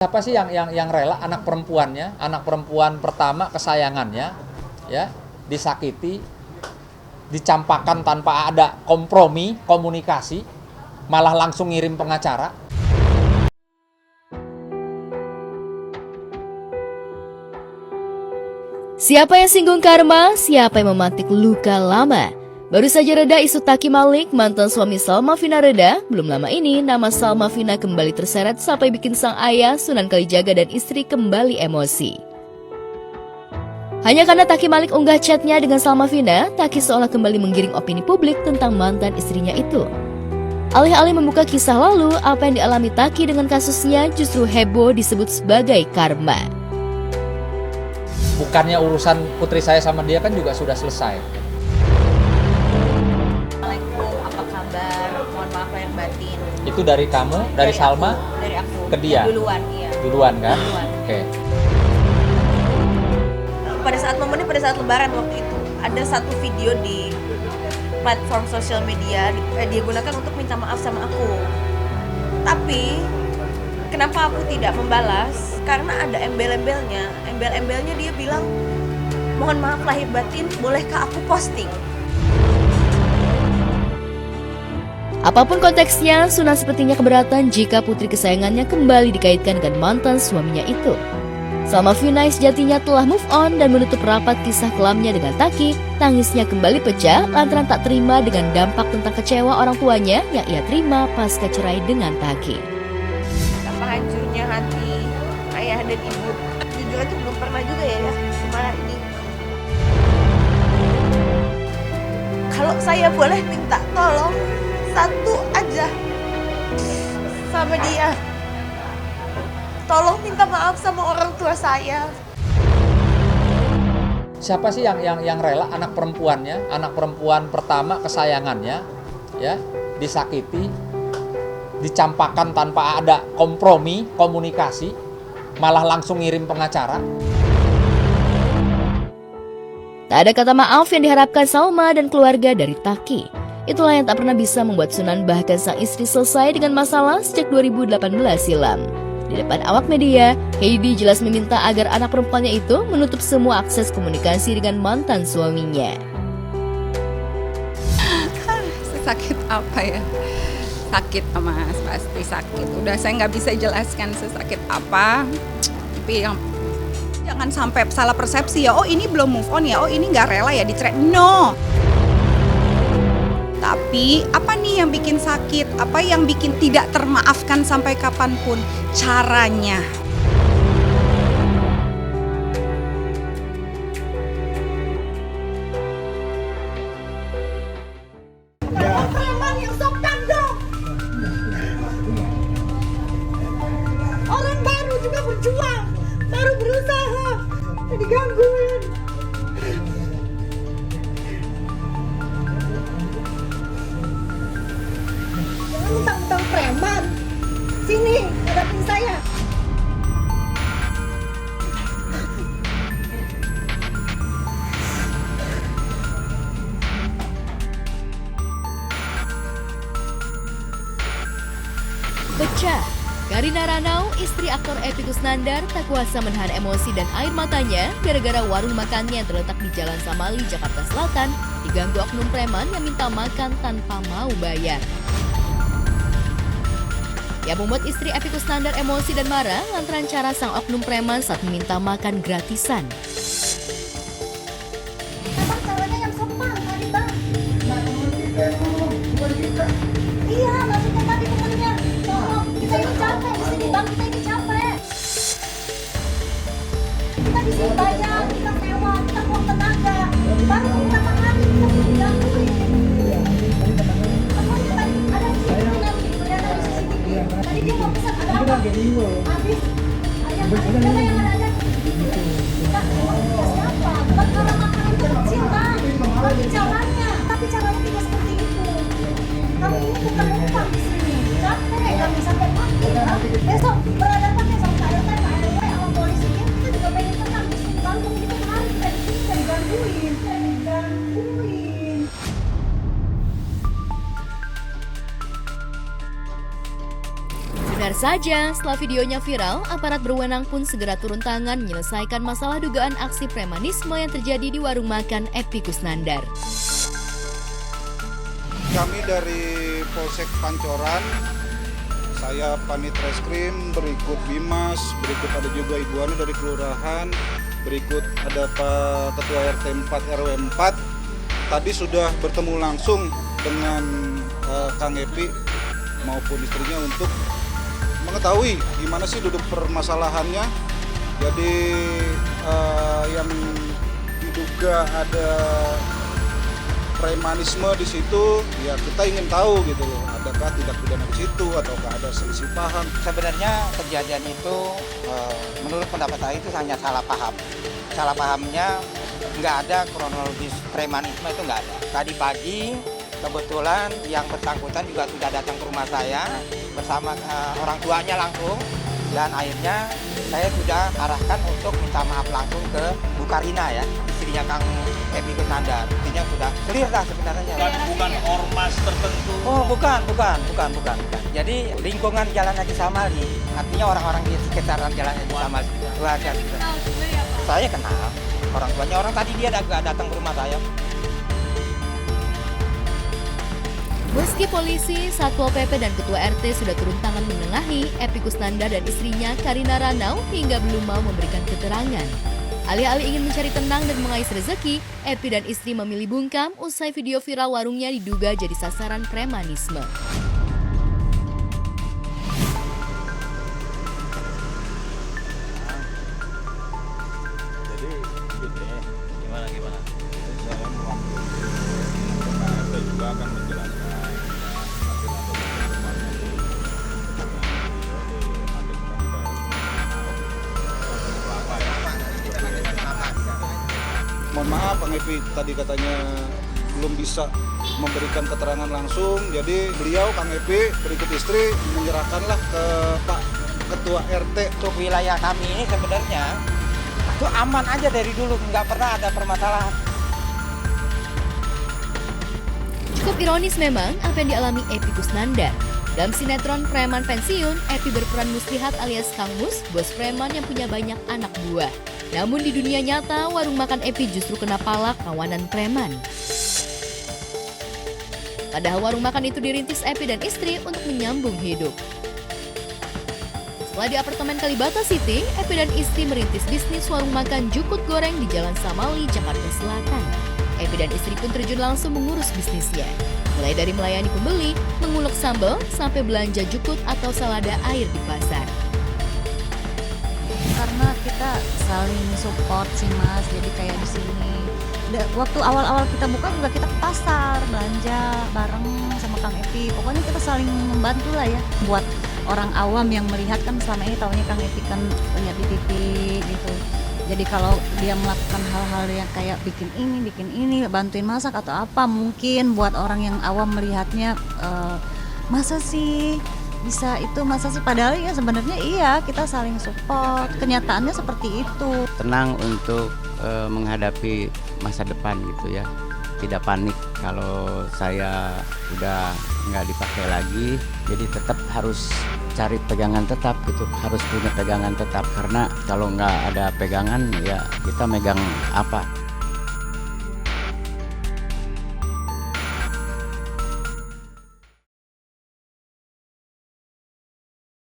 Siapa sih yang rela anak perempuan pertama kesayangannya, ya, disakiti, dicampakkan tanpa ada kompromi, komunikasi, malah langsung ngirim pengacara? Siapa yang singgung karma, siapa yang memantik luka lama? Baru saja reda isu Taki Malik, mantan suami Salma Vina reda. Belum lama ini, nama Salma Vina kembali terseret sampai bikin sang ayah, Sunan Kalijaga dan istri kembali emosi. Hanya karena Taki Malik unggah chatnya dengan Salma Vina, Taki seolah kembali menggiring opini publik tentang mantan istrinya itu. Alih-alih membuka kisah lalu, apa yang dialami Taki dengan kasusnya justru heboh disebut sebagai karma. Bukannya urusan putri saya sama dia kan juga sudah selesai. Assalamualaikum, apa kabar? Mohon maaf lahir batin. Itu dari kamu, dari Salma, Dari aku. ke dia? Duluan, iya. Duluan kan? Duluan. Oke. Pada saat lebaran waktu itu, ada satu video di platform sosial media dia gunakan untuk minta maaf sama aku. Tapi kenapa aku tidak membalas? Karena ada embel-embelnya. Embel-embelnya dia bilang, mohon maaf lahir batin, bolehkah aku posting? Apapun konteksnya, Sunan sepertinya keberatan jika putri kesayangannya kembali dikaitkan dengan mantan suaminya itu. Salma Vina sejatinya telah move on dan menutup rapat kisah kelamnya dengan Taki. Tangisnya kembali pecah lantaran tak terima dengan dampak tentang kecewa orang tuanya yang ia terima pasca cerai dengan Taki. Betapa hancurnya hati ayah dan ibu. Jujur aja belum pernah juga ya semarah ini. Kalau saya boleh minta tolong satu aja sama dia, tolong minta maaf sama orang tua saya. Siapa sih yang rela anak perempuan pertama kesayangannya, ya, disakiti, dicampakkan tanpa ada kompromi, komunikasi, malah langsung ngirim pengacara? Tak ada kata maaf yang diharapkan Salma dan keluarga dari Taki. Itulah yang tak pernah bisa membuat Sunan bahkan sang istri selesai dengan masalah sejak 2018 silam. Di depan awak media, Heidi jelas meminta agar anak perempuannya itu menutup semua akses komunikasi dengan mantan suaminya. Sesakit apa ya? Sakit mas, pasti sakit. Udah saya nggak bisa jelaskan sesakit apa. Tapi yang jangan sampai salah persepsi ya. Oh ini belum move on ya. Oh ini nggak rela ya dicerai. No. Tapi apa nih yang bikin sakit? Apa yang bikin tidak termaafkan sampai kapanpun? Caranya. Preman yang sopan dong. Orang baru juga berjuang, baru berusaha, digangguin. Jangan mentang-mentang preman. Sini, hadapin saya. Pecah. Karina Ranau, istri aktor Epy Kusnandar, tak kuasa menahan emosi dan air matanya gara-gara warung makannya yang terletak di Jalan Samali, Jakarta Selatan, diganggu oknum preman yang minta makan tanpa mau bayar. Yang membuat istri Epy Kusnandar emosi dan marah lantaran cara sang oknum preman saat meminta makan gratisan. Emang caranya yang sopan tadi bang. Iya, maksudnya tadi temennya. Tolong, kita ini capek di sini bang, kita ini capek. Kita di sini banyak, kita sewa, kita buang tenaga. Baru beberapa hari kita digangguin. Pokoknya tadi ada CCTV nanti, kelihatan di CCTV. Tadi dia mau pesan ada apa? Habis ayam ada yang ada. Kita emang dia siapa? Bukan karena makanan itu kecil bang, tapi caranya. Tapi caranya tidak seperti itu. Kami ini bukan numpang di sini. Capek, kami sampai mati. Besok berhadapan sama Pak RT, Pak RW, sama polisi. Kita juga pengen tenang di sini. Bandung itu kemarin kita di sini kita digangguin. Benar Tak saja, setelah videonya viral, aparat berwenang pun segera turun tangan menyelesaikan masalah dugaan aksi premanisme yang terjadi di warung makan Epi Kusnandar. Kami dari Polsek Pancoran, saya Panit Reskrim, berikut Bimas, berikut ada juga Ibu Ani dari Kelurahan, berikut ada Pak Ketua RT 4 RW 4. Tadi sudah bertemu langsung dengan Kang Epi maupun istrinya untuk mengetahui gimana sih duduk permasalahannya. Jadi yang diduga ada premanisme di situ, ya kita ingin tahu gitu loh, adakah tindak pidana di situ ataukah ada selisih paham. Sebenarnya kejadian itu menurut pendapat saya itu hanya salah paham. Salah pahamnya nggak ada kronologis premanisme, itu nggak ada. Tadi pagi kebetulan yang bersangkutan juga sudah datang ke rumah saya bersama orang tuanya langsung, dan akhirnya saya sudah arahkan untuk minta maaf langsung ke Bu Karina ya, istrinya Kang Epi Kusnandar. Intinya sudah clear dah sebenarnya. Bukan ormas tertentu. Oh bukan. Jadi lingkungan Jalan Haji Samali, artinya orang-orang di sekitaran Jalan Haji Samali. Saya kenal orang tuanya, orang tadi dia datang ke rumah saya. Meski polisi, Satpol PP dan Ketua RT sudah turun tangan menengahi, Epi Kusnandar dan istrinya Karina Ranau hingga belum mau memberikan keterangan. Alih-alih ingin mencari tenang dan mengais rezeki, Epi dan istri memilih bungkam usai video viral warungnya diduga jadi sasaran premanisme. Jadi gimana? Saya mewakili RT juga akan menjelaskan mohon maaf, Kang Epi tadi katanya belum bisa memberikan keterangan langsung, jadi beliau Kang Epi berikut istri menyerahkanlah ke Pak Ketua RT. Untuk wilayah kami ini sebenarnya itu aman aja dari dulu, nggak pernah ada permasalahan. Cukup ironis memang apa yang dialami Epi Kusnandar. Dalam sinetron Preman Pensiun, Epi berperan Muslihat alias Kang Mus, bos preman yang punya banyak anak buah. Namun di dunia nyata, warung makan Epi justru kena palak kawanan preman. Padahal warung makan itu dirintis Epi dan istri untuk menyambung hidup. Setelah di apartemen Kalibata City, Epi dan istri merintis bisnis warung makan Jukut Goreng di Jalan Samali, Jakarta Selatan. Epi dan istri pun terjun langsung mengurus bisnisnya. Mulai dari melayani pembeli, mengulek sambal, sampai belanja jukut atau salada air di pasar. Karena kita saling support sih Mas, jadi kayak di sini. Waktu awal-awal kita buka juga kita ke pasar, belanja bareng sama Kang Epi. Pokoknya kita saling membantu lah ya. Buat orang awam yang melihat kan selama ini taunya Kang Epi kan lihat di TV gitu. Jadi kalau dia melakukan hal-hal yang kayak bikin ini, bantuin masak atau apa, mungkin buat orang yang awam melihatnya masa sih bisa itu, masa sih, padahal ya sebenarnya iya, kita saling support. Kenyataannya seperti itu. Tenang untuk menghadapi masa depan gitu ya, tidak panik kalau saya udah nggak dipakai lagi, jadi tetap harus cari pegangan tetap gitu, harus punya pegangan tetap, karena kalau nggak ada pegangan ya kita megang apa.